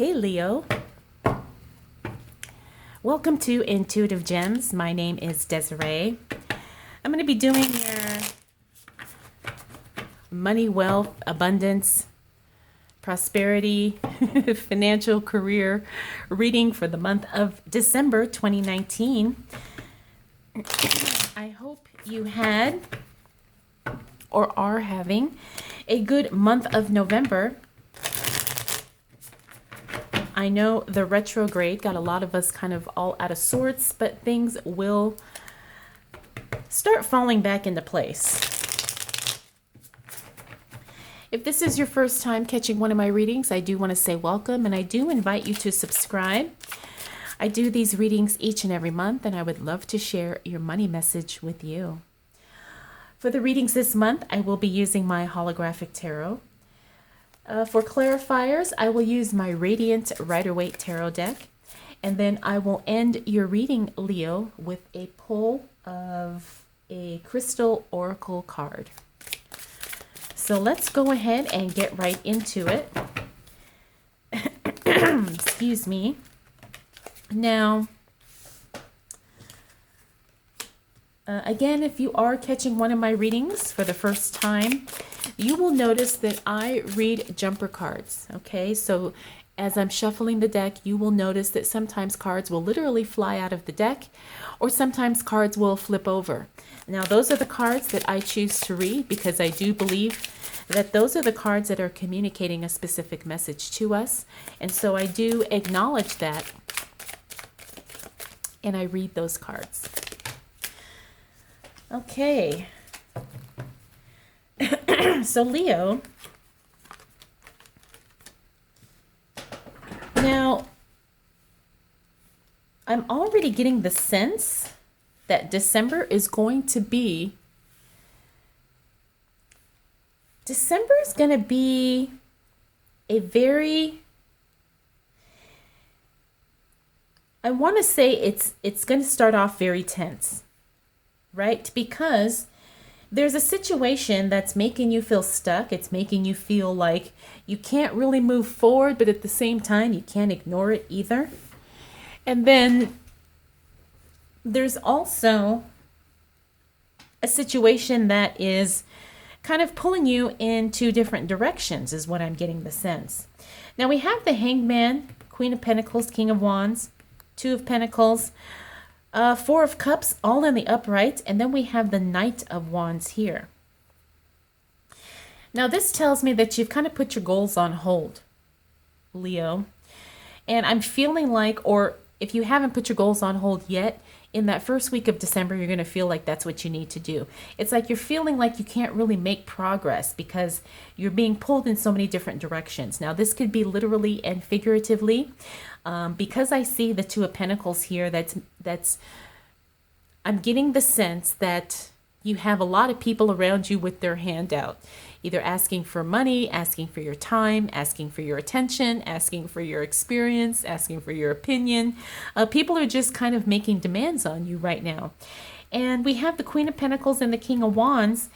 Hey Leo, welcome to Intuitive Gems. My name is Desiree. I'm going to be doing your money, wealth, abundance, prosperity, financial career reading for the month of December 2019. I hope you had or are having a good month of November. I know the retrograde got a lot of us kind of all out of sorts, but things will start falling back into place. If this is your first time catching one of my readings, I do want to say welcome, and I do invite you to subscribe. I do these readings each and every month, and I would love to share your money message with you. For the readings this month, I will be using my holographic tarot. For clarifiers, I will use my Radiant Rider-Waite Tarot deck. And then I will end your reading, Leo, with a pull of a crystal oracle card. So let's go ahead and get right into it. Excuse me. Now, again, if you are catching one of my readings for the first time, you will notice that I read jumper cards, okay? So as I'm shuffling the deck, you will notice that sometimes cards will literally fly out of the deck, or sometimes cards will flip over. Now, those are the cards that I choose to read because I do believe that those are the cards that are communicating a specific message to us. And so I do acknowledge that, and I read those cards. Okay. So Leo, now I'm already getting the sense that December is going to be a very, I want to say it's going to start off very tense, right? Because there's a situation that's making you feel stuck. It's making you feel like you can't really move forward, but at the same time, you can't ignore it either. And then there's also a situation that is kind of pulling you in two different directions, is what I'm getting the sense. Now we have the Hangman, Queen of Pentacles, King of Wands, Two of Pentacles, Four of Cups, all in the upright, and then we have the Knight of Wands here. Now this tells me that you've kind of put your goals on hold, Leo. And I'm feeling like, or if you haven't put your goals on hold yet, in that first week of December, you're going to feel like that's what you need to do. It's like you're feeling like you can't really make progress because you're being pulled in so many different directions. Now, this could be literally and figuratively. Because I see the Two of Pentacles here, I'm getting the sense that you have a lot of people around you with their hand out, either asking for money, asking for your time, asking for your attention, asking for your experience, asking for your opinion. People are just kind of making demands on you right now. And we have the Queen of Pentacles and the King of Wands.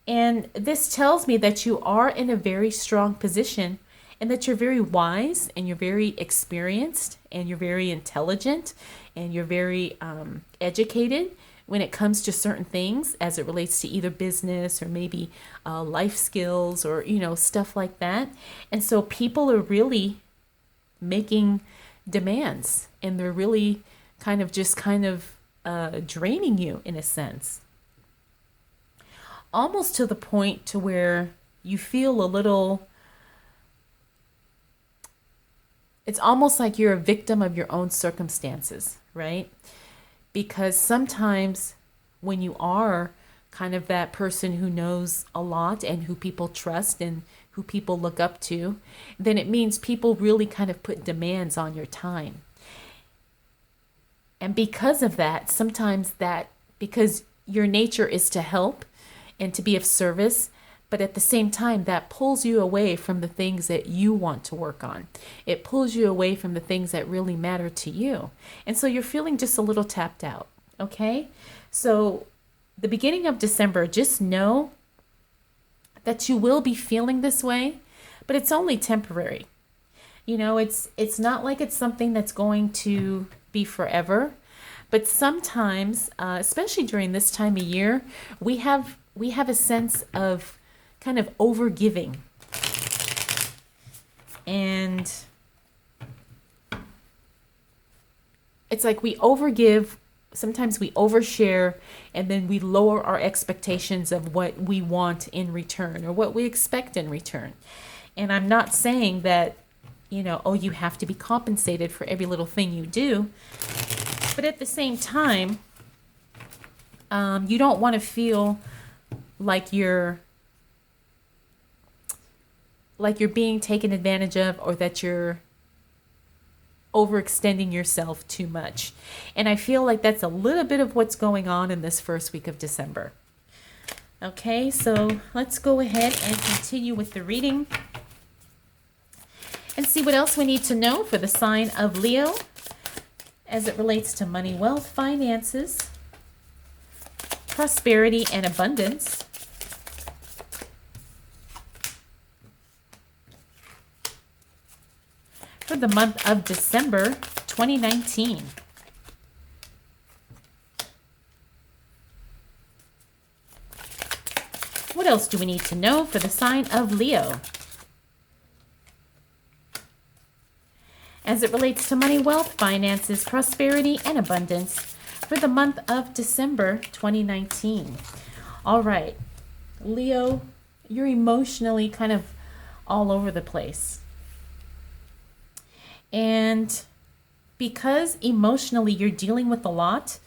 And this tells me that you are in a very strong position, and that you're very wise, and you're very experienced, and you're very intelligent, and you're very educated when it comes to certain things as it relates to either business or maybe life skills or, stuff like that. And so people are really making demands, and they're really kind of draining you in a sense. Almost to the point to where you feel a little, it's almost like you're a victim of your own circumstances, right? Because sometimes when you are kind of that person who knows a lot and who people trust and who people look up to, then it means people really kind of put demands on your time. And because of that, because your nature is to help and to be of service, but at the same time, that pulls you away from the things that you want to work on. It pulls you away from the things that really matter to you. And so you're feeling just a little tapped out, okay? So the beginning of December, just know that you will be feeling this way, but it's only temporary. It's not like it's something that's going to be forever, but sometimes, especially during this time of year, we have a sense of kind of overgiving, and it's like we overgive. Sometimes we overshare, and then we lower our expectations of what we want in return or what we expect in return. And I'm not saying that, oh, you have to be compensated for every little thing you do. But at the same time, you don't want to feel like you're being taken advantage of, or that you're overextending yourself too much. And I feel like that's a little bit of what's going on in this first week of December. Okay, so let's go ahead and continue with the reading and see what else we need to know for the sign of Leo as it relates to money, wealth, finances, prosperity, and abundance. For the month of December 2019. What else do we need to know for the sign of Leo as it relates to money, wealth, finances, prosperity, and abundance for the month of December 2019? All right, Leo, you're emotionally kind of all over the place. And because emotionally you're dealing with a lot,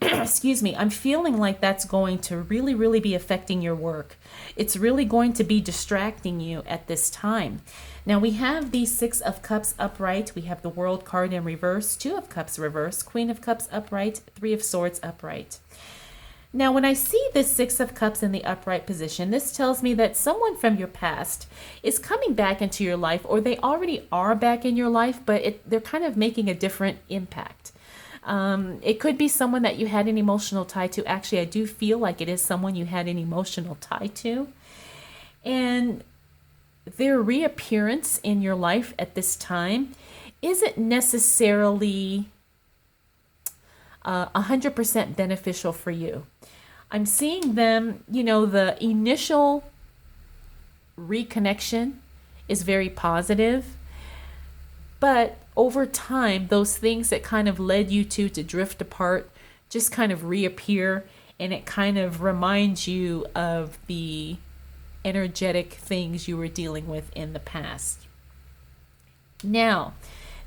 excuse me, I'm feeling like that's going to really, really be affecting your work. It's really going to be distracting you at this time. Now we have the Six of Cups upright. We have the World card in reverse, Two of Cups reverse, Queen of Cups upright, Three of Swords upright. Now, when I see this Six of Cups in the upright position, this tells me that someone from your past is coming back into your life, or they already are back in your life, but they're kind of making a different impact. It could be someone that you had an emotional tie to. Actually, I do feel like it is someone you had an emotional tie to. And their reappearance in your life at this time isn't necessarily 100% beneficial for you. I'm seeing them, the initial reconnection is very positive, but over time, those things that kind of led you to drift apart just kind of reappear, and it kind of reminds you of the energetic things you were dealing with in the past. Now,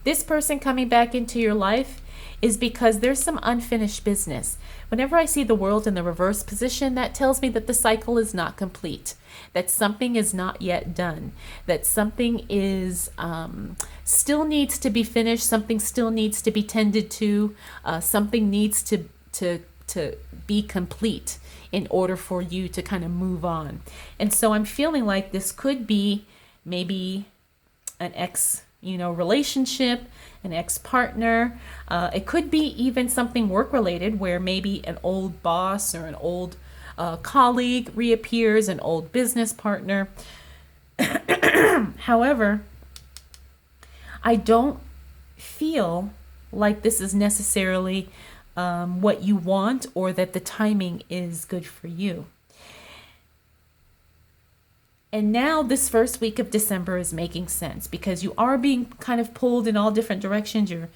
this person coming back into your life is because there's some unfinished business. Whenever I see the World in the reverse position, that tells me that the cycle is not complete, that something is not yet done, that something is still needs to be finished, something still needs to be tended to, something needs to be complete in order for you to kind of move on. And so I'm feeling like this could be maybe an relationship, an ex-partner. It could be even something work-related, where maybe an old boss or an old colleague reappears, an old business partner. However, I don't feel like this is necessarily what you want, or that the timing is good for you. And now this first week of December is making sense, because you are being kind of pulled in all different directions. You're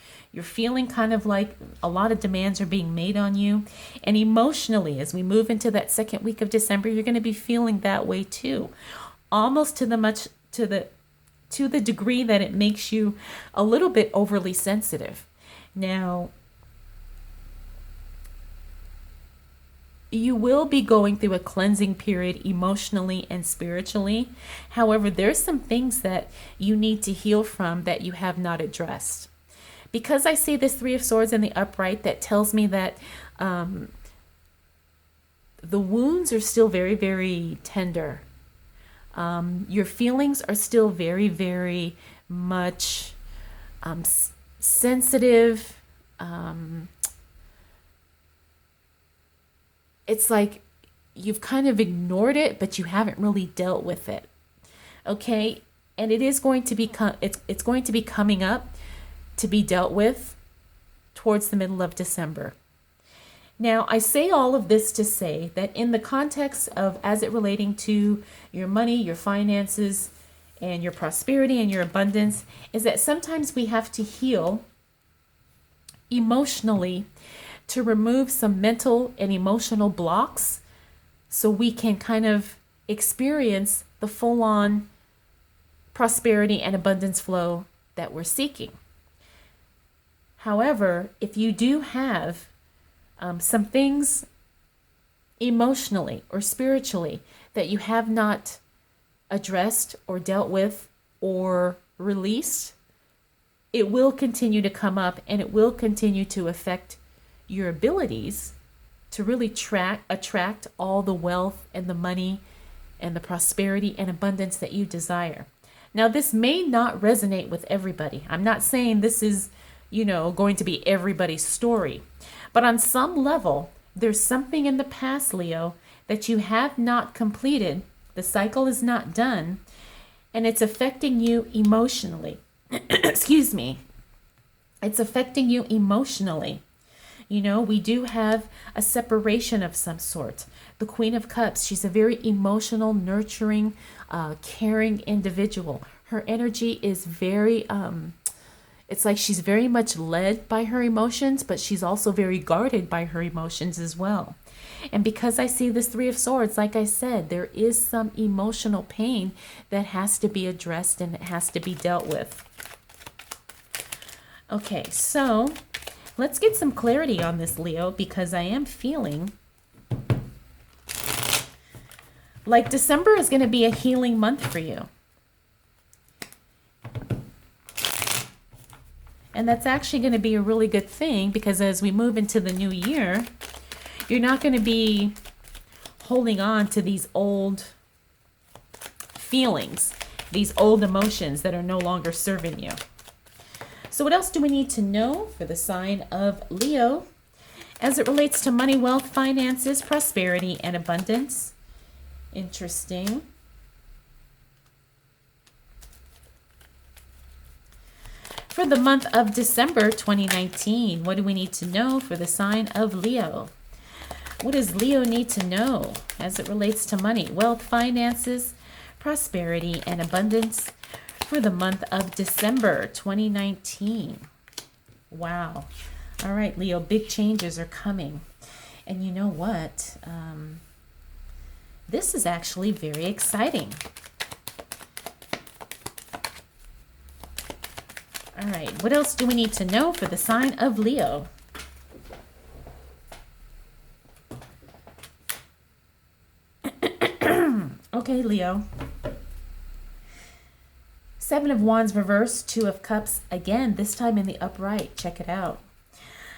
feeling kind of like a lot of demands are being made on you. And emotionally, as we move into that second week of December, you're going to be feeling that way too. Almost to the degree that it makes you a little bit overly sensitive. Now, you will be going through a cleansing period emotionally and spiritually. However, there's some things that you need to heal from that you have not addressed. Because I see this Three of Swords in the upright, that tells me that the wounds are still very, very tender. Your feelings are still very, very much sensitive. It's like you've kind of ignored it, but you haven't really dealt with it. Okay? And it is going to be it's going to be coming up to be dealt with towards the middle of December. Now, I say all of this to say that in the context of as it relating to your money, your finances, and your prosperity and your abundance, is that sometimes we have to heal emotionally to remove some mental and emotional blocks so we can kind of experience the full-on prosperity and abundance flow that we're seeking. However, if you do have some things emotionally or spiritually that you have not addressed or dealt with or released, it will continue to come up and it will continue to affect your abilities to really attract all the wealth and the money and the prosperity and abundance that you desire. Now, this may not resonate with everybody. I'm not saying this is, going to be everybody's story. But on some level, there's something in the past, Leo, that you have not completed. The cycle is not done, and it's affecting you emotionally. Excuse me. It's affecting you emotionally. We do have a separation of some sort. The Queen of Cups, she's a very emotional, nurturing, caring individual. Her energy is very, it's like she's very much led by her emotions, but she's also very guarded by her emotions as well. And because I see this Three of Swords, like I said, there is some emotional pain that has to be addressed and it has to be dealt with. Okay, so let's get some clarity on this, Leo, because I am feeling like December is going to be a healing month for you. And that's actually going to be a really good thing because as we move into the new year, you're not going to be holding on to these old feelings, these old emotions that are no longer serving you. So what else do we need to know for the sign of Leo as it relates to money, wealth, finances, prosperity, and abundance? Interesting. For the month of December 2019, what do we need to know for the sign of Leo? What does Leo need to know as it relates to money, wealth, finances, prosperity, and abundance for the month of December 2019? Wow. All right, Leo, big changes are coming. And you know what? This is actually very exciting. All right, what else do we need to know for the sign of Leo? Okay, Leo. Seven of Wands reversed, Two of Cups again, this time in the upright. Check it out.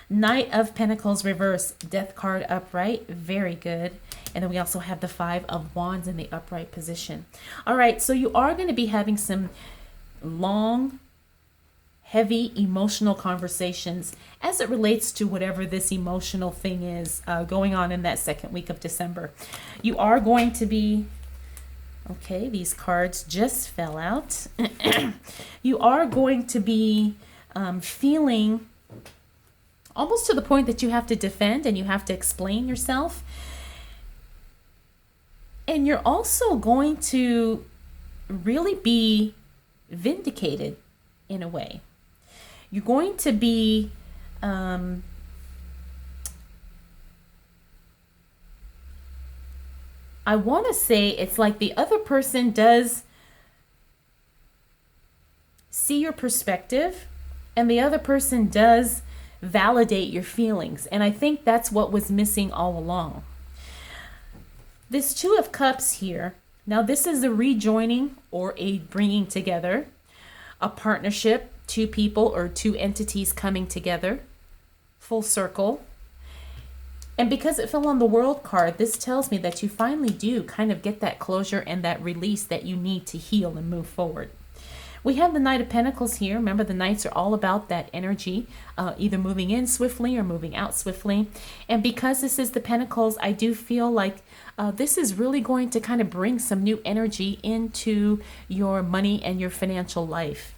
Knight of Pentacles reversed, Death card upright. Very good. And then we also have the Five of Wands in the upright position. All right, so you are going to be having some long, heavy emotional conversations as it relates to whatever this emotional thing is going on in that second week of December. You are going to be, okay, these cards just fell out. You are going to be feeling almost to the point that you have to defend and you have to explain yourself. And you're also going to really be vindicated in a way. You're going to be I want to say it's like the other person does see your perspective and the other person does validate your feelings. And I think that's what was missing all along. This Two of Cups here, now this is a rejoining or a bringing together, a partnership, two people or two entities coming together, full circle. And because it fell on the World card, this tells me that you finally do kind of get that closure and that release that you need to heal and move forward. We have the Knight of Pentacles here. Remember, the Knights are all about that energy, either moving in swiftly or moving out swiftly. And because this is the Pentacles, I do feel like this is really going to kind of bring some new energy into your money and your financial life.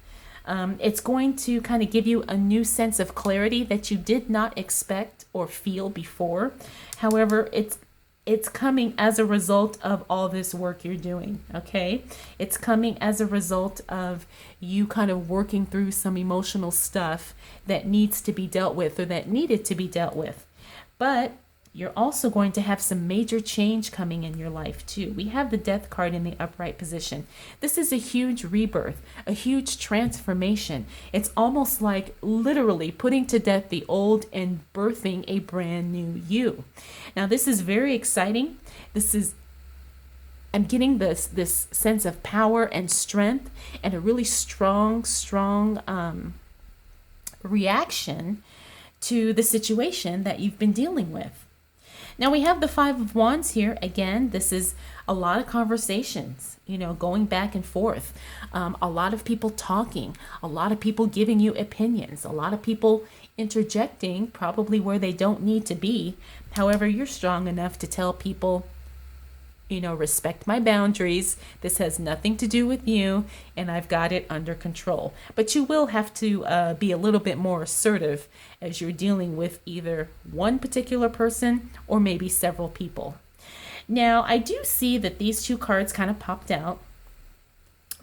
It's going to kind of give you a new sense of clarity that you did not expect or feel before. However, it's coming as a result of all this work you're doing, okay? It's coming as a result of you kind of working through some emotional stuff that needs to be dealt with or that needed to be dealt with. But you're also going to have some major change coming in your life too. We have the Death card in the upright position. This is a huge rebirth, a huge transformation. It's almost like literally putting to death the old and birthing a brand new you. Now, this is very exciting. I'm getting this sense of power and strength and a really strong reaction to the situation that you've been dealing with. Now we have the Five of Wands here. Again, this is a lot of conversations, going back and forth. A lot of people talking, a lot of people giving you opinions, a lot of people interjecting probably where they don't need to be. However, you're strong enough to tell people, respect my boundaries. This has nothing to do with you, and I've got it under control. But you will have to be a little bit more assertive as you're dealing with either one particular person or maybe several people. Now, I do see that these two cards kind of popped out.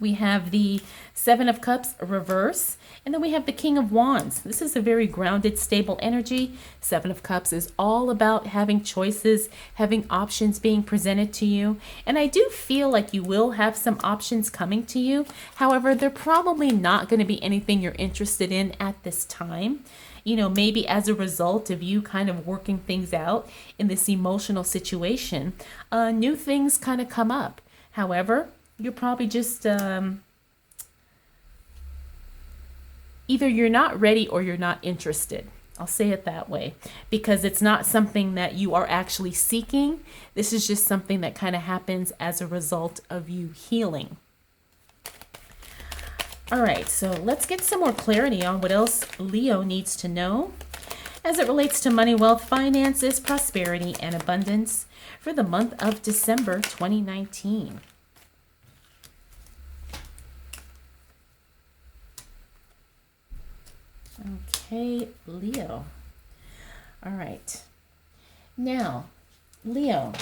We have the Seven of Cups reverse, and then we have the King of Wands. This is a very grounded, stable energy. Seven of Cups is all about having choices, having options being presented to you. And I do feel like you will have some options coming to you. However, they're probably not going to be anything you're interested in at this time. Maybe as a result of you kind of working things out in this emotional situation, new things kind of come up. However, you're probably just either you're not ready or you're not interested. I'll say it that way, because it's not something that you are actually seeking. This is just something that kind of happens as a result of you healing. All right, so let's get some more clarity on what else Leo needs to know as it relates to money, wealth, finances, prosperity, and abundance for the month of December 2019. Okay, Leo. All right. Now, Leo,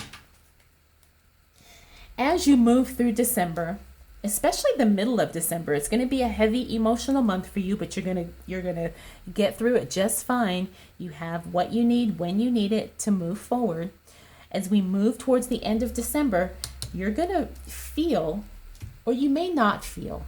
as you move through December, especially the middle of December, it's going to be a heavy emotional month for you, but you're going to get through it just fine. You have what you need when you need it to move forward. As we move towards the end of December, you're going to feel, or you may not feel,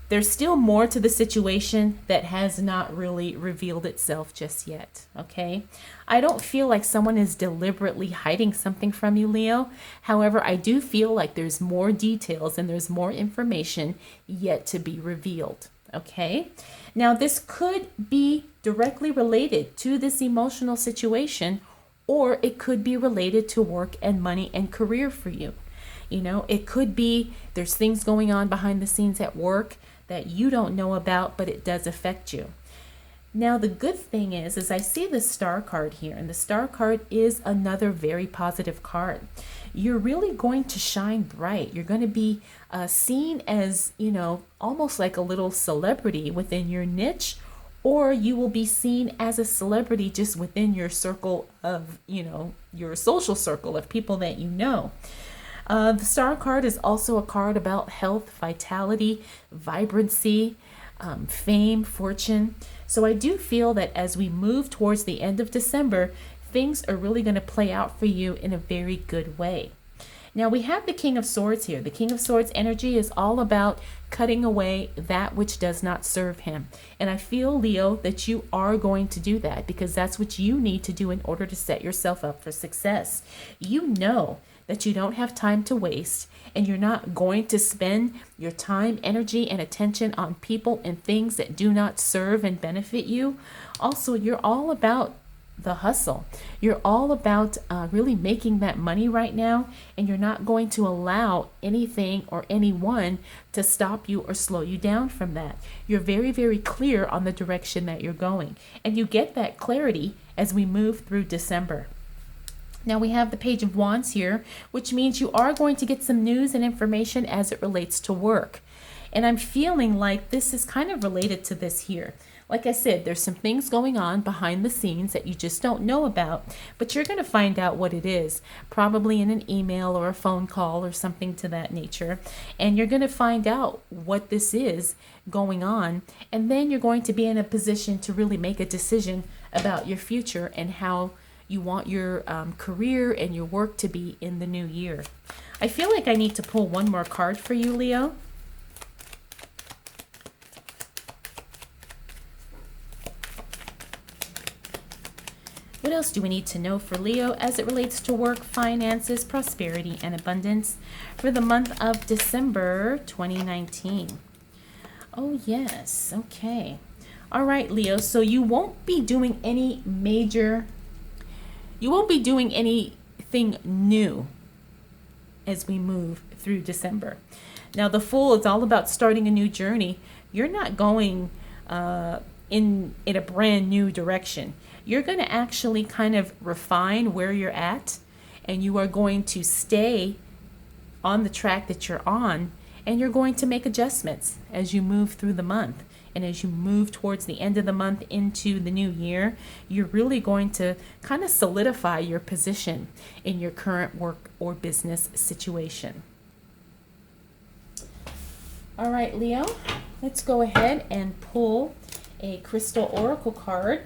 there's still more to the situation that has not really revealed itself just yet, okay? I don't feel like someone is deliberately hiding something from you, Leo. However, I do feel like there's more details and there's more information yet to be revealed, okay? Now, this could be directly related to this emotional situation, or it could be related to work and money and career for you. It could be there's things going on behind the scenes at work that you don't know about, but it does affect you. Now, the good thing is I see the Star card here, and the Star card is another very positive card. You're really going to shine bright. You're going to be seen as, almost like a little celebrity within your niche, or you will be seen as a celebrity just within your circle of, your social circle of people that you know. The Star card is also a card about health, vitality, vibrancy, fame, fortune. So I do feel that as we move towards the end of December, things are really going to play out for you in a very good way. Now we have the King of Swords here. The King of Swords energy is all about cutting away that which does not serve him. And I feel, Leo, that you are going to do that because that's what you need to do in order to set yourself up for success. You know that you don't have time to waste, and you're not going to spend your time, energy, and attention on people and things that do not serve and benefit you. Also, you're all about the hustle. You're all about really making that money right now, and you're not going to allow anything or anyone to stop you or slow you down from that. You're very, very clear on the direction that you're going, and you get that clarity as we move through December. Now we have the Page of Wands here, which means you are going to get some news and information as it relates to work. And I'm feeling like this is kind of related to this here. Like I said, there's some things going on behind the scenes that you just don't know about, but you're going to find out what it is, probably in an email or a phone call or something to that nature. And you're going to find out what this is going on. And then you're going to be in a position to really make a decision about your future and how you want your career and your work to be in the new year. I feel like I need to pull one more card for you, Leo. What else do we need to know for Leo as it relates to work, finances, prosperity, and abundance for the month of December 2019? Oh, yes. Okay. All right, Leo. So you won't be doing any you won't be doing anything new as we move through December. Now, the Fool is all about starting a new journey. You're not going in a brand new direction. You're going to actually kind of refine where you're at, and you are going to stay on the track that you're on, and you're going to make adjustments as you move through the month. And as you move towards the end of the month into the new year, you're really going to kind of solidify your position in your current work or business situation. All right, Leo, let's go ahead and pull a crystal oracle card.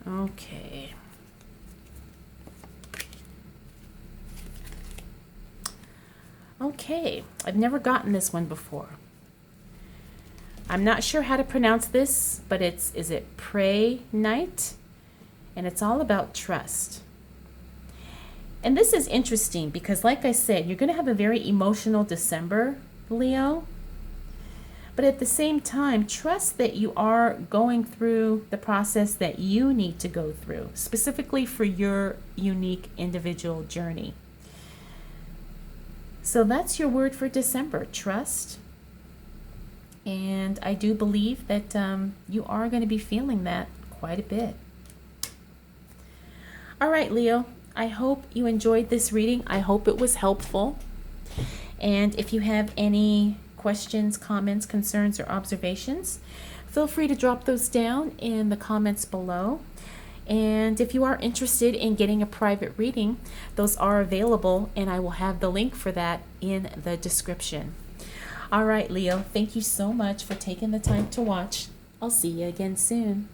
Okay. Okay, I've never gotten this one before. I'm not sure how to pronounce this, but is it Pray Night? And it's all about trust. And this is interesting because, like I said, you're going to have a very emotional December, Leo. But at the same time, trust that you are going through the process that you need to go through, specifically for your unique individual journey. So that's your word for December, trust. And I do believe that you are going to be feeling that quite a bit. All right, Leo, I hope you enjoyed this reading. I hope it was helpful. And if you have any questions, comments, concerns, or observations, feel free to drop those down in the comments below. And if you are interested in getting a private reading, those are available, and I will have the link for that in the description. All right, Leo, thank you so much for taking the time to watch. I'll see you again soon.